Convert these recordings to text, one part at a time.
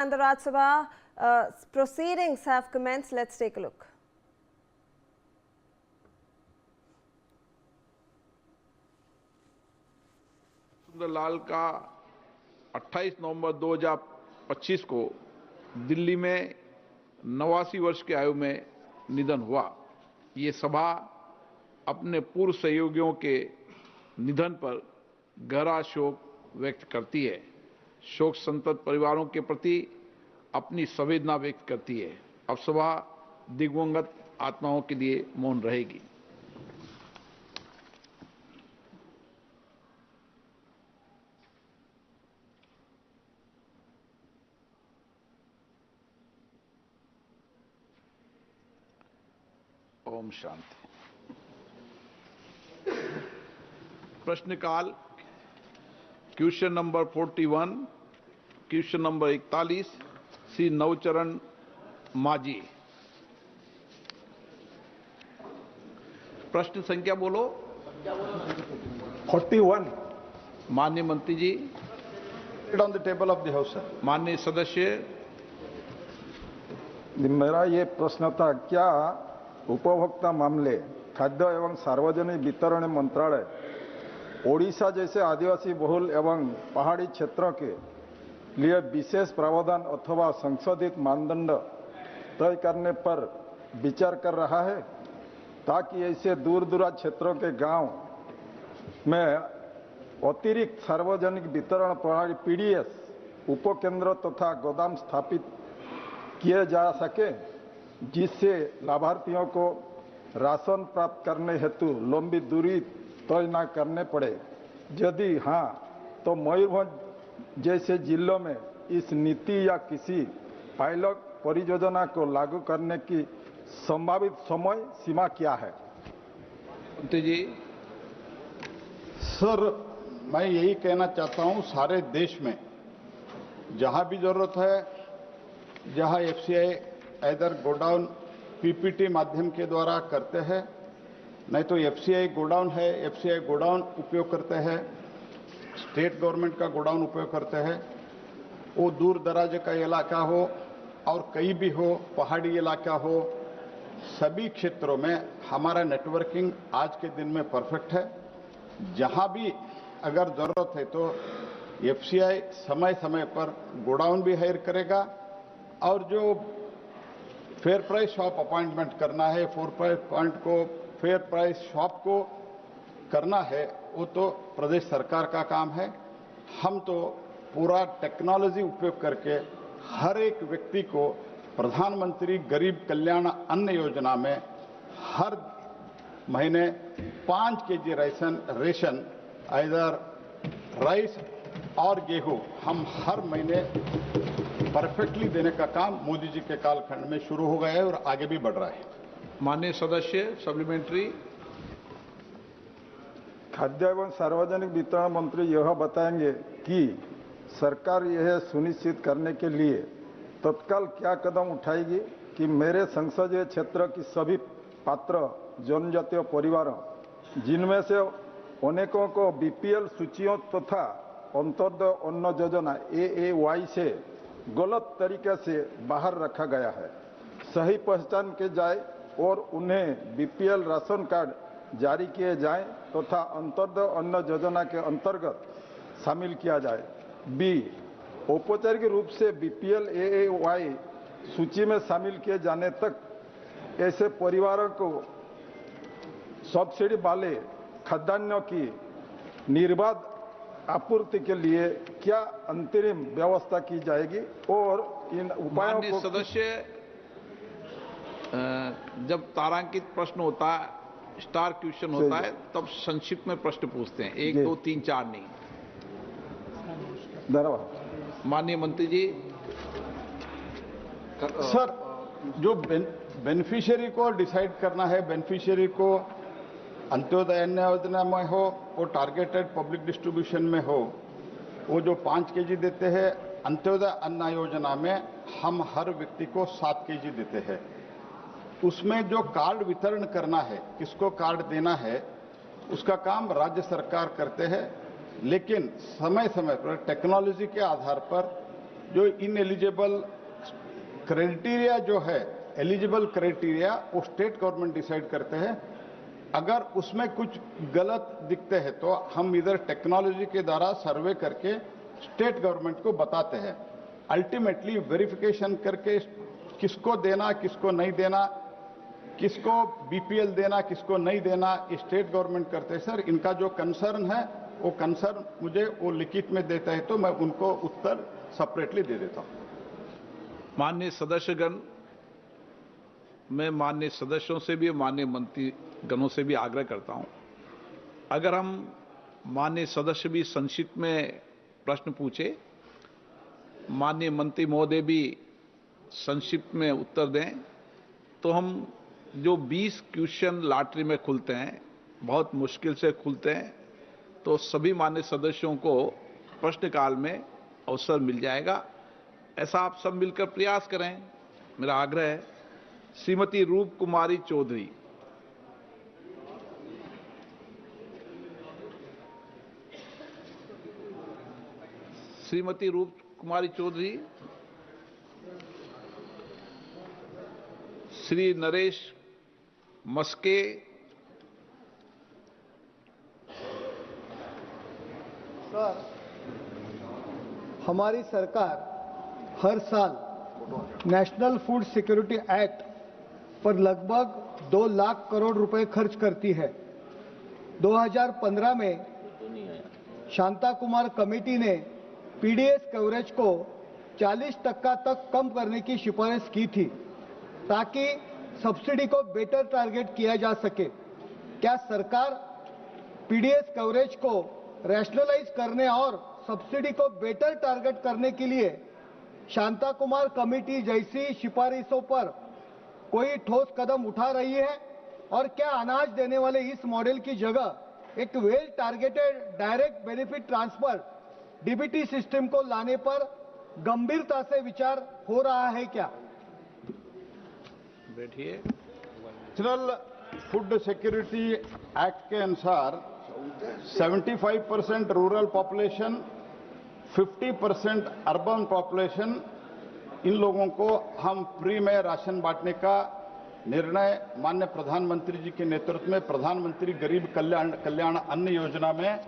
And the Rajya Sabha proceedings have commenced. Let's take a look. Sundarlal का 28 नवंबर 2025 को दिल्ली में 89 वर्ष की आयु में निधन हुआ। ये सभा अपने पूर्व सहयोगियों के निधन पर गहरा शोक व्यक्त करती है। शोक संतप्त परिवारों के प्रति अपनी संवेदना व्यक्त करती है। अब सभा दिवंगत आत्माओं के लिए मौन रहेगी। ओम शांति। प्रश्नकाल question number 41, question number 41, Shri Navcharan Majhi. प्रश्न संख्या बोलो। 41 माननीय मंत्री ji. On the table of the house sir. माननीय सदस्य। मेरा ये प्रश्न था, क्या उपभोक्ता मामले, खाद्य एवं सार्वजनिक वितरण मंत्रालय ओडिशा जैसे आदिवासी बहुल एवं पहाड़ी क्षेत्रों के लिए विशेष प्रावधान अथवा संशोधित मानदंड तय करने पर विचार कर रहा है, ताकि ऐसे दूर दराज क्षेत्रों के गांव में अतिरिक्त सार्वजनिक वितरण प्रणाली पीडीएस उपकेंद्र तथा गोदाम स्थापित किए जा सके, जिससे लाभार्थियों को राशन प्राप्त करने हेतु लंबी दूरी तय न करने पड़े। यदि हाँ, तो मयूरभंज जैसे जिलों में इस नीति या किसी पायलट परियोजना को लागू करने की संभावित समय सीमा क्या है? मंत्री जी। सर, मैं यही कहना चाहता हूं, सारे देश में जहां भी जरूरत है, जहां एफसीआई इधर गोडाउन पीपीटी माध्यम के द्वारा करते हैं, नहीं तो एफसीआई गोडाउन है, एफसीआई गोडाउन उपयोग करते हैं, स्टेट गवर्नमेंट का गोडाउन उपयोग करते हैं। वो दूर दराज का इलाका हो और कहीं भी हो, पहाड़ी इलाका हो, सभी क्षेत्रों में हमारा नेटवर्किंग आज के दिन में परफेक्ट है। जहां भी अगर जरूरत है तो एफसीआई समय समय पर गोडाउन भी हायर करेगा, और जो फेयर प्राइस शॉप अपॉइंटमेंट करना है, फेयर प्राइस शॉप को करना है, वो तो प्रदेश सरकार का काम है। हम तो पूरा टेक्नोलॉजी उपयोग करके हर एक व्यक्ति को प्रधानमंत्री गरीब कल्याण अन्न योजना में हर महीने 5 केजी रेशन इधर राइस और गेहूं हम हर महीने परफेक्टली देने का काम मोदी जी के कालखंड में शुरू हो गया है और आगे भी बढ़ रहा है। माननीय सदस्य सप्लीमेंट्री। खाद्य एवं सार्वजनिक वितरण मंत्री यह बताएंगे कि सरकार यह सुनिश्चित करने के लिए तत्काल क्या कदम उठाएगी कि मेरे संसदीय क्षेत्र की सभी पात्र जनजातीय परिवारों, जिनमें से अनेकों को बीपीएल सूचियों तथा अंत्योदय अन्न योजना AAY से गलत तरीके से बाहर रखा गया है, सही पहचान के जाए और उन्हें बीपीएल राशन कार्ड जारी किए जाएं तथा अंत्योदय अन्न योजना के अंतर्गत शामिल किया जाए। बी, औपचारिक रूप से बीपीएल AAY सूची में शामिल किए जाने तक ऐसे परिवारों को सब्सिडी वाले खाद्यान्नों की निर्बाध आपूर्ति के लिए क्या अंतरिम व्यवस्था की जाएगी, और इन उपायों को सदस्य जब तारांकित प्रश्न होता है, स्टार क्वेश्चन होता है, तब संक्षिप्त में प्रश्न पूछते हैं, 1 2 3 4 नहीं। धन्यवाद। माननीय मंत्री जी। सर, जो बेनिफिशियरी को डिसाइड करना है, बेनिफिशियरी को अंत्योदय अन्न योजना में हो, वो टारगेटेड पब्लिक डिस्ट्रीब्यूशन में हो, वो जो 5 केजी देते हैं, अंत्योदय अन्न योजना में हम हर व्यक्ति को 7 केजी देते हैं। उसमें जो कार्ड वितरण करना है, किसको कार्ड देना है, उसका काम राज्य सरकार करते हैं, लेकिन समय समय पर टेक्नोलॉजी के आधार पर जो इनएलिजिबल क्राइटेरिया जो है, एलिजिबल क्राइटेरिया वो स्टेट गवर्नमेंट डिसाइड करते हैं। अगर उसमें कुछ गलत दिखते हैं तो हम इधर टेक्नोलॉजी के द्वारा सर्वे करके स्टेट गवर्नमेंट को बताते हैं। अल्टीमेटली वेरिफिकेशन करके किसको देना, किसको नहीं देना, किसको बीपीएल देना, किसको नहीं देना, ये स्टेट गवर्नमेंट करते हैं। सर, इनका जो कंसर्न है वो कंसर्न मुझे वो लिखित में देता है तो मैं उनको उत्तर सेपरेटली दे देता हूं। माननीय सदस्यगण, मैं माननीय सदस्यों से भी, माननीय मंत्रीगणों से भी आग्रह करता हूं, अगर हम माननीय सदस्य भी संक्षिप्त में प्रश्न पूछे, माननीय मंत्री महोदय भी संक्षिप्त में उत्तर दें, तो हम जो 20 क्वेश्चन लॉटरी में खुलते हैं, बहुत मुश्किल से खुलते हैं, तो सभी माननीय सदस्यों को प्रश्नकाल में अवसर मिल जाएगा। ऐसा आप सब मिलकर प्रयास करें, मेरा आग्रह है। श्रीमती रूप कुमारी चौधरी। श्रीमती रूप कुमारी चौधरी। श्री नरेश मस्के। सर, हमारी सरकार हर साल नेशनल फूड सिक्योरिटी एक्ट पर लगभग 2 लाख करोड़ रुपए खर्च करती है। 2015 में शांता कुमार कमेटी ने पीडीएस कवरेज को 40% तक कम करने की सिफारिश की थी ताकि सब्सिडी को बेटर टारगेट किया जा सके। क्या सरकार पीडीएस कवरेज को रैशनलाइज करने और सब्सिडी को बेटर टारगेट करने के लिए शांता कुमार कमेटी जैसी सिफारिशों पर कोई ठोस कदम उठा रही है? और क्या अनाज देने वाले इस मॉडल की जगह एक well targeted direct benefit transfer DBT system को लाने पर गंभीरता से विचार हो रहा है क्या? बैठिए। नेशनल फूड सिक्योरिटी एक्ट के अनुसार 75% रूरल पॉपुलेशन, 50% अर्बन पॉपुलेशन, इन लोगों को हम फ्री में राशन बांटने का निर्णय माननीय प्रधानमंत्री जी के नेतृत्व में प्रधानमंत्री गरीब कल्याण अन्न योजना में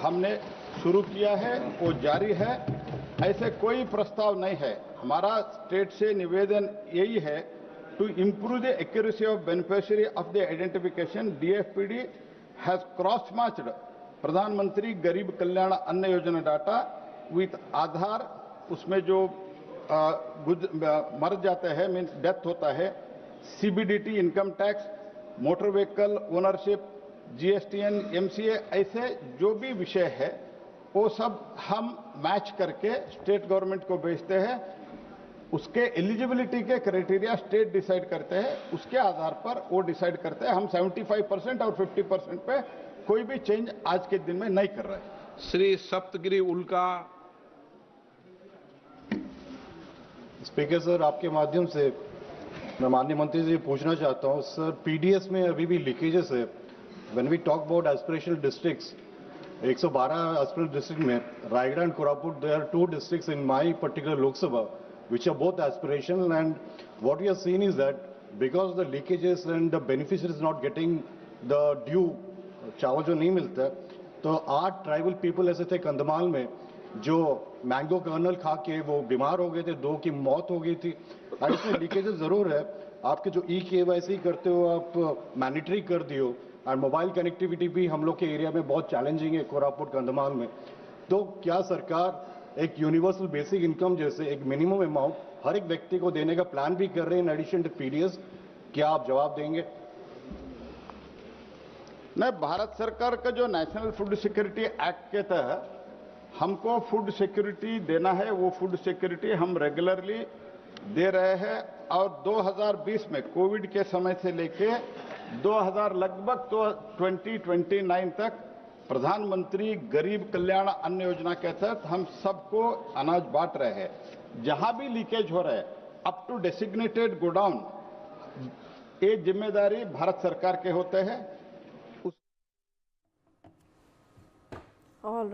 हमने शुरू किया है, वो जारी है। ऐसे कोई प्रस्ताव नहीं है। हमारा स्टेट से निवेदन यही है, to improve the accuracy of beneficiary of the identification, DFPD has cross-matched प्रधानमंत्री गरीब कल्याण अन्न योजना डाटा विथ आधार। उसमें जो मर जाते हैं, मीन्स डेथ होता है, CBDT, income tax, motor vehicle ownership, GSTN, MCA, ऐसे जो भी विषय है वो सब हम मैच करके स्टेट गवर्नमेंट को भेजते हैं। उसके एलिजिबिलिटी के क्राइटेरिया स्टेट डिसाइड करते हैं, उसके आधार पर वो डिसाइड करते हैं। हम 75% और 50% पे कोई भी चेंज आज के दिन में नहीं कर रहे। श्री सप्तगिरी उल्का। स्पीकर सर, आपके माध्यम से मैं माननीय मंत्री जी पूछना चाहता हूं, सर पीडीएस में अभी भी लीकेजेस है। When we talk about aspirational districts, 112 aspirational district में Raigarh and Koraput, there are 2 districts in my particular Lok Sabha which are both aspirational, and what we have seen is that because of the leakages and the beneficiaries not getting the due चावल जो नहीं मिलता है, तो 8 tribal people ऐसे थे कंधमाल में जो मैंगो कर्नल खा के वो बीमार हो गए थे, 2 की मौत हो गई थी। इसमें लीकेजेस जरूर है। आपके जो ई-केवाईसी करते हो आप मैंडेटरी कर दियो, और मोबाइल कनेक्टिविटी भी हम लोग के एरिया में बहुत चैलेंजिंग है कोरापुट कंधमाल में। तो क्या सरकार एक यूनिवर्सल बेसिक इनकम जैसे एक मिनिमम अमाउंट हर एक व्यक्ति को देने का प्लान भी कर रहे हैं इन एडिशन टू पीडीएस? क्या आप जवाब देंगे? नहीं, भारत सरकार का जो नेशनल फूड सिक्योरिटी एक्ट के तहत हमको फूड सिक्योरिटी देना है, वो फूड सिक्योरिटी हम रेगुलरली दे रहे हैं। और 2020 में कोविड के समय से लेके 2000 लगभग तो 2029 तक प्रधानमंत्री गरीब कल्याण अन्न योजना के तहत हम सबको अनाज बांट रहे हैं। जहां भी लीकेज हो रहा है अप टू डेसिग्नेटेड गोडाउन, ये जिम्मेदारी भारत सरकार के होते हैं।